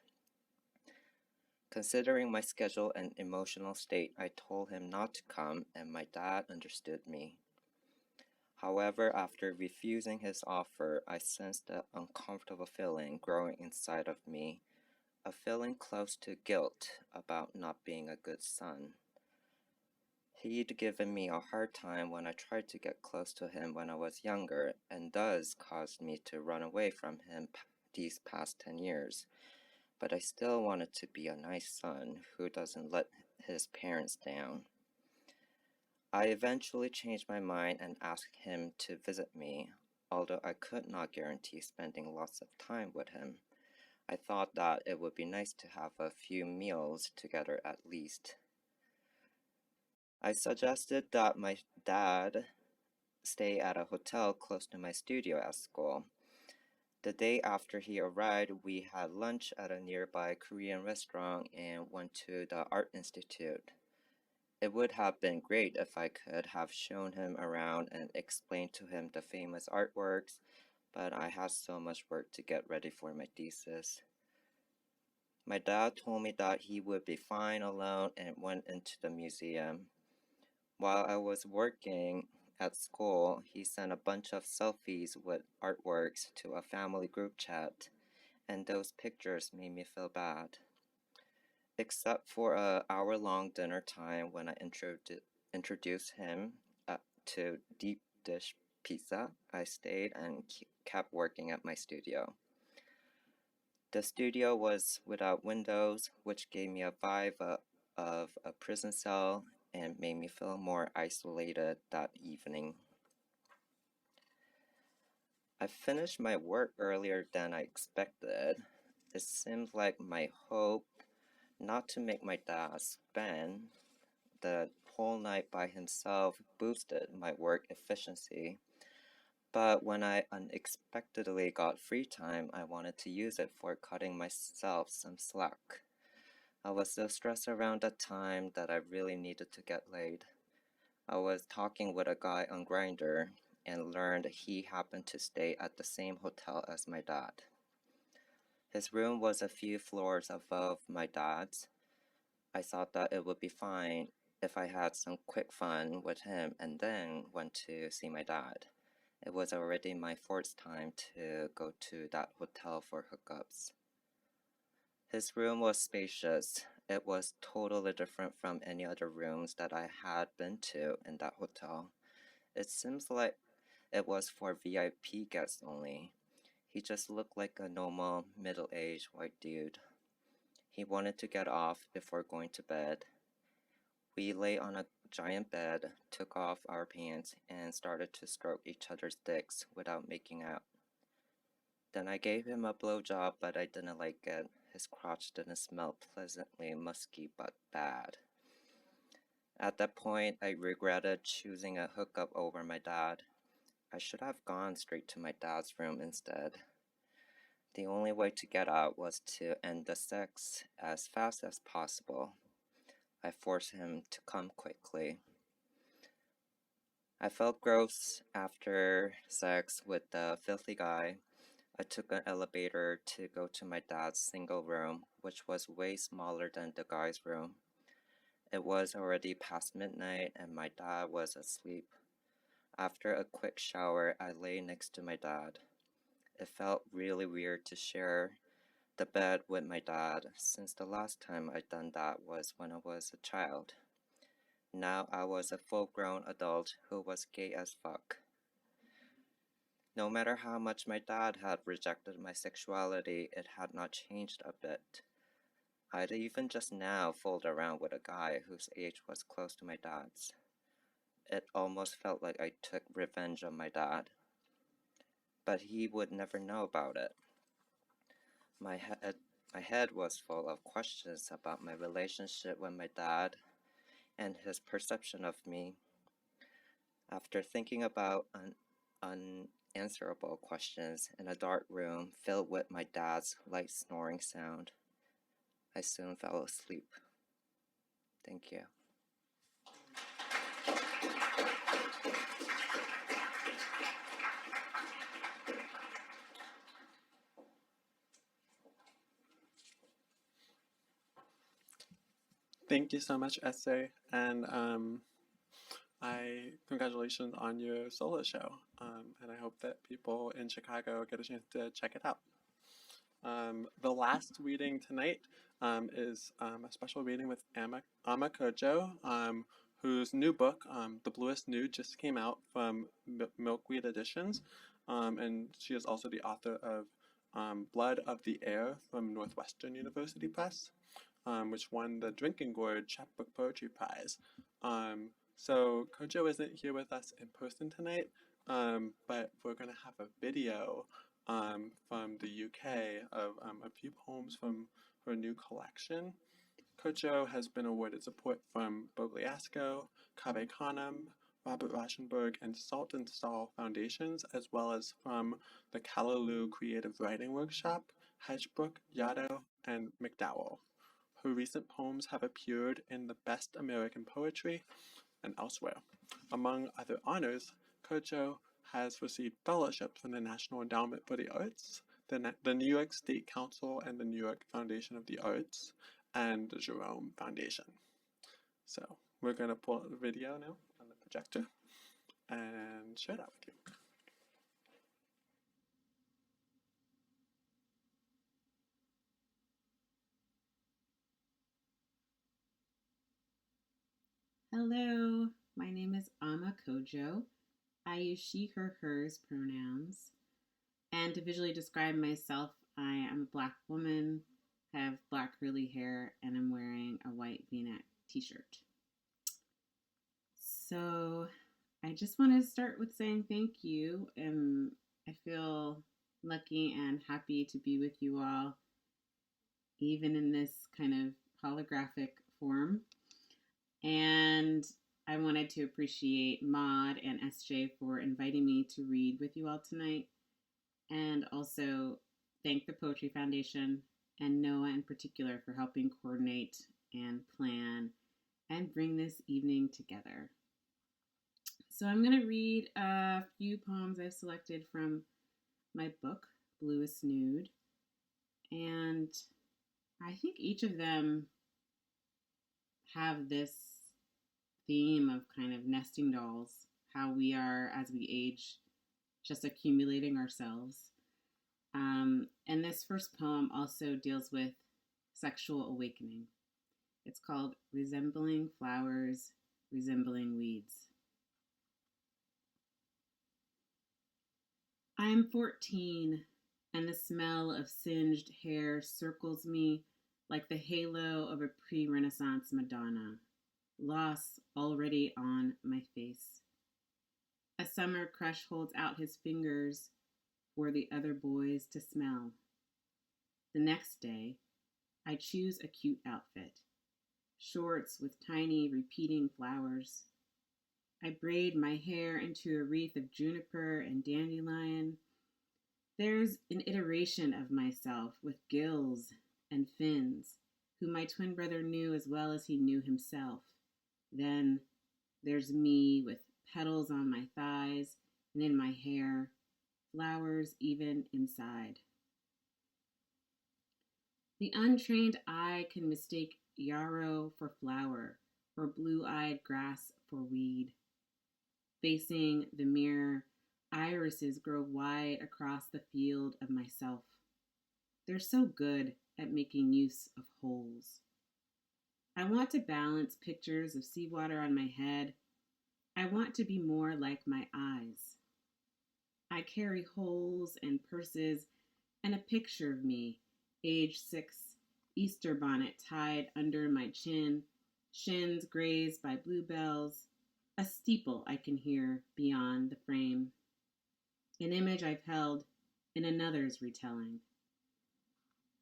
F: Considering my schedule and emotional state, I told him not to come, and my dad understood me. However, after refusing his offer, I sensed an uncomfortable feeling growing inside of me, a feeling close to guilt about not being a good son. He'd given me a hard time when I tried to get close to him when I was younger, and thus caused me to run away from him these past 10 years. But I still wanted to be a nice son who doesn't let his parents down. I eventually changed my mind and asked him to visit me, although I could not guarantee spending lots of time with him. I thought that it would be nice to have a few meals together at least. I suggested that my dad stay at a hotel close to my studio at school. The day after he arrived, we had lunch at a nearby Korean restaurant and went to the Art Institute. It would have been great if I could have shown him around and explained to him the famous artworks, but I had so much work to get ready for my thesis. My dad told me that he would be fine alone and went into the museum. While I was working at school, he sent a bunch of selfies with artworks to a family group chat, and those pictures made me feel bad. Except for an hour-long dinner time when I introduced him to deep dish pizza, I stayed and kept working at my studio. The studio was without windows, which gave me a vibe of a prison cell and made me feel more isolated that evening. I finished my work earlier than I expected. It seemed like my hope not to make my dad spend the whole night by himself boosted my work efficiency. But when I unexpectedly got free time, I wanted to use it for cutting myself some slack. I was so stressed around that time that I really needed to get laid. I was talking with a guy on Grindr and learned he happened to stay at the same hotel as my dad. His room was a few floors above my dad's. I thought that it would be fine if I had some quick fun with him and then went to see my dad. It was already my fourth time to go to that hotel for hookups. His room was spacious. It was totally different from any other rooms that I had been to in that hotel. It seems like it was for VIP guests only. He just looked like a normal, middle-aged white dude. He wanted to get off before going to bed. We lay on a giant bed, took off our pants, and started to stroke each other's dicks without making out. Then I gave him a blowjob, but I didn't like it. His crotch didn't smell pleasantly musky, but bad. At that point, I regretted choosing a hookup over my dad. I should have gone straight to my dad's room instead. The only way to get out was to end the sex as fast as possible. I forced him to come quickly. I felt gross after sex with the filthy guy. I took an elevator to go to my dad's single room, which was way smaller than the guy's room. It was already past midnight and my dad was asleep. After a quick shower, I lay next to my dad. It felt really weird to share the bed with my dad, since the last time I'd done that was when I was a child. Now I was a full-grown adult who was gay as fuck. No matter how much my dad had rejected my sexuality, it had not changed a bit. I'd even just now fooled around with a guy whose age was close to my dad's. It almost felt like I took revenge on my dad. But he would never know about it. My head was full of questions about my relationship with my dad and his perception of me. After thinking about unanswerable questions in a dark room filled with my dad's light snoring sound, I soon fell asleep. Thank you.
A: Thank you so much, Essay, and congratulations on your solo show, and I hope that people in Chicago get a chance to check it out. The last reading tonight is a special reading with Ama Kojo, whose new book, The Bluest Nude, just came out from Milkweed Editions, and she is also the author of Blood of the Air from Northwestern University Press, which won the Drinking Gourd Chapbook Poetry Prize. So Kojo isn't here with us in person tonight, but we're going to have a video from the UK of a few poems from her new collection. Kojo has been awarded support from Bogliasco, Cave Canem, Robert Rauschenberg, and Salt and Stall Foundations, as well as from the Callaloo Creative Writing Workshop, Hedgebrook, Yaddo, and McDowell. Her recent poems have appeared in the Best American Poetry and elsewhere. Among other honors, Kojo has received fellowships from the National Endowment for the Arts, the New York State Council and the New York Foundation of the Arts, and the Jerome Foundation. So we're going to pull up the video now on the projector and share that with you.
G: Hello, my name is Ama Kojo. I use she, her, hers pronouns. And to visually describe myself, I am a Black woman, have black curly hair, and I'm wearing a white V-neck t-shirt. So I just want to start with saying thank you. I feel lucky and happy to be with you all, even in this kind of holographic form. And I wanted to appreciate Maud and SJ for inviting me to read with you all tonight, and also thank the Poetry Foundation and Noah in particular for helping coordinate and plan and bring this evening together. So I'm going to read a few poems I've selected from my book, Bluest Nude, and I think each of them have this theme of kind of nesting dolls, how we are, as we age, just accumulating ourselves. And this first poem also deals with sexual awakening. It's called Resembling Flowers, Resembling Weeds. I am 14, and the smell of singed hair circles me like the halo of a pre-Renaissance Madonna, loss already on my face. A summer crush holds out his fingers for the other boys to smell. The next day, I choose a cute outfit, shorts with tiny repeating flowers. I braid my hair into a wreath of juniper and dandelion. There's an iteration of myself with gills and fins, who my twin brother knew as well as he knew himself. Then there's me with petals on my thighs and in my hair, flowers even inside. The untrained eye can mistake yarrow for flower or blue-eyed grass for weed. Facing the mirror, irises grow wide across the field of myself. They're so good at making use of holes. I want to balance pictures of seawater on my head. I want to be more like my eyes. I carry holes and purses and a picture of me, age 6, Easter bonnet tied under my chin, shins grazed by bluebells, a steeple I can hear beyond the frame. An image I've held in another's retelling.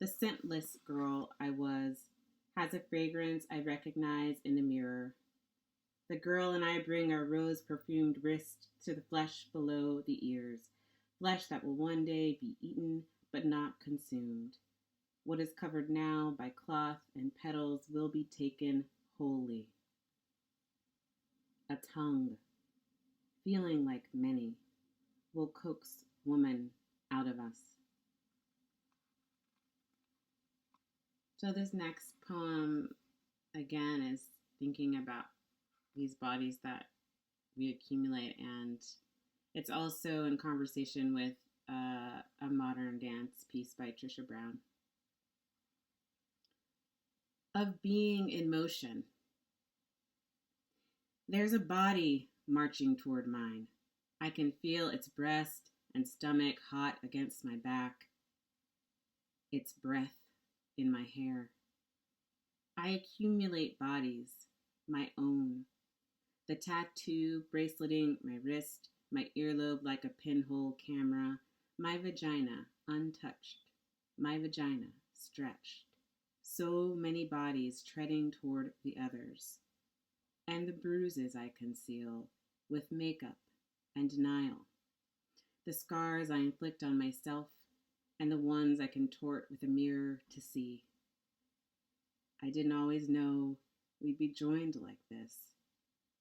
G: The scentless girl I was has a fragrance I recognize in the mirror. The girl and I bring our rose-perfumed wrist to the flesh below the ears, flesh that will one day be eaten but not consumed. What is covered now by cloth and petals will be taken wholly. A tongue, feeling like many, will coax woman out of us. So this next poem, again, is thinking about these bodies that we accumulate, and it's also in conversation with a modern dance piece by Trisha Brown. Of being in motion. There's a body marching toward mine. I can feel its breast and stomach hot against my back, its breath in my hair. I accumulate bodies, my own. The tattoo braceleting my wrist, my earlobe like a pinhole camera, my vagina untouched, my vagina stretched. So many bodies treading toward the others. And the bruises I conceal with makeup and denial. The scars I inflict on myself and the ones I contort with a mirror to see. I didn't always know we'd be joined like this,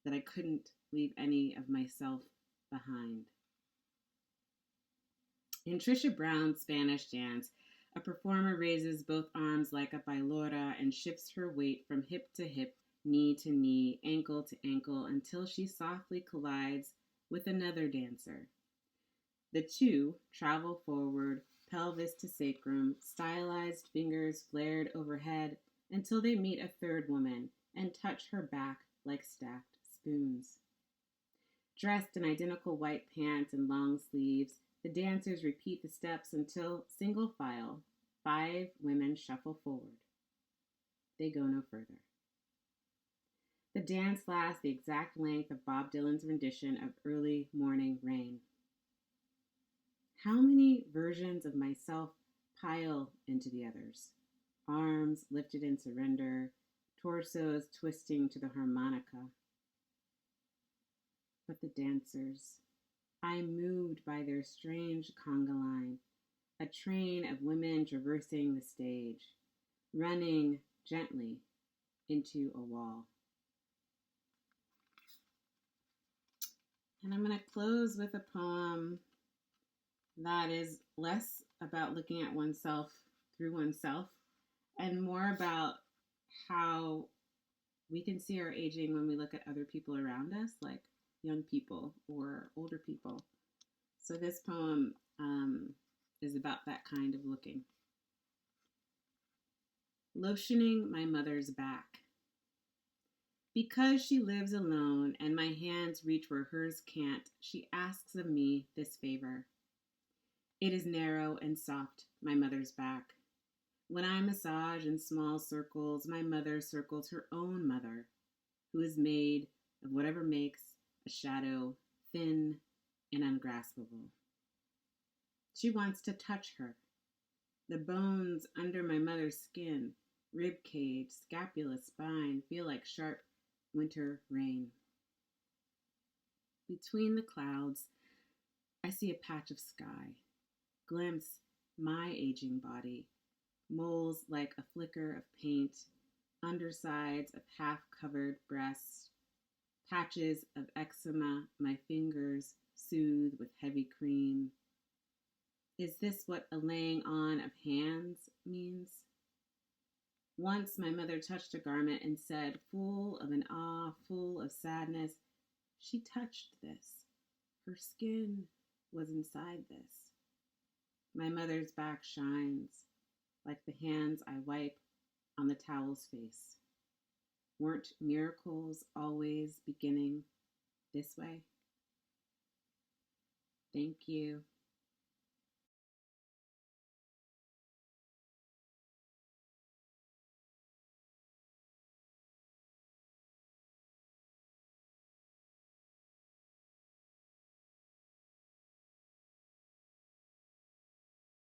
G: that I couldn't leave any of myself behind. In Trisha Brown's Spanish dance, a performer raises both arms like a bailora and shifts her weight from hip to hip, knee to knee, ankle to ankle, until she softly collides with another dancer. The two travel forward, pelvis to sacrum, stylized fingers flared overhead, until they meet a third woman and touch her back like stacked spoons. Dressed in identical white pants and long sleeves, the dancers repeat the steps until, single file, 5 women shuffle forward. They go no further. The dance lasts the exact length of Bob Dylan's rendition of Early Morning Rain. How many versions of myself pile into the others? Arms lifted in surrender, torsos twisting to the harmonica. But the dancers, I moved by their strange conga line, a train of women traversing the stage, running gently into a wall. And I'm going to close with a poem that is less about looking at oneself through oneself and more about how we can see our aging when we look at other people around us, like young people or older people. So this poem is about that kind of looking. Lotioning my mother's back. Because she lives alone and my hands reach where hers can't, she asks of me this favor. It is narrow and soft, my mother's back. When I massage in small circles, my mother circles her own mother, who is made of whatever makes a shadow thin and ungraspable. She wants to touch her. The bones under my mother's skin, rib cage, scapula, spine, feel like sharp winter rain. Between the clouds, I see a patch of sky, glimpse my aging body, moles like a flicker of paint, undersides of half-covered breasts, patches of eczema my fingers soothe with heavy cream. Is this what a laying on of hands means? Once my mother touched a garment and said, full of an awe, full of sadness, she touched this. Her skin was inside this. My mother's back shines like the hands I wipe on the towel's face. Weren't miracles always beginning this way? Thank you.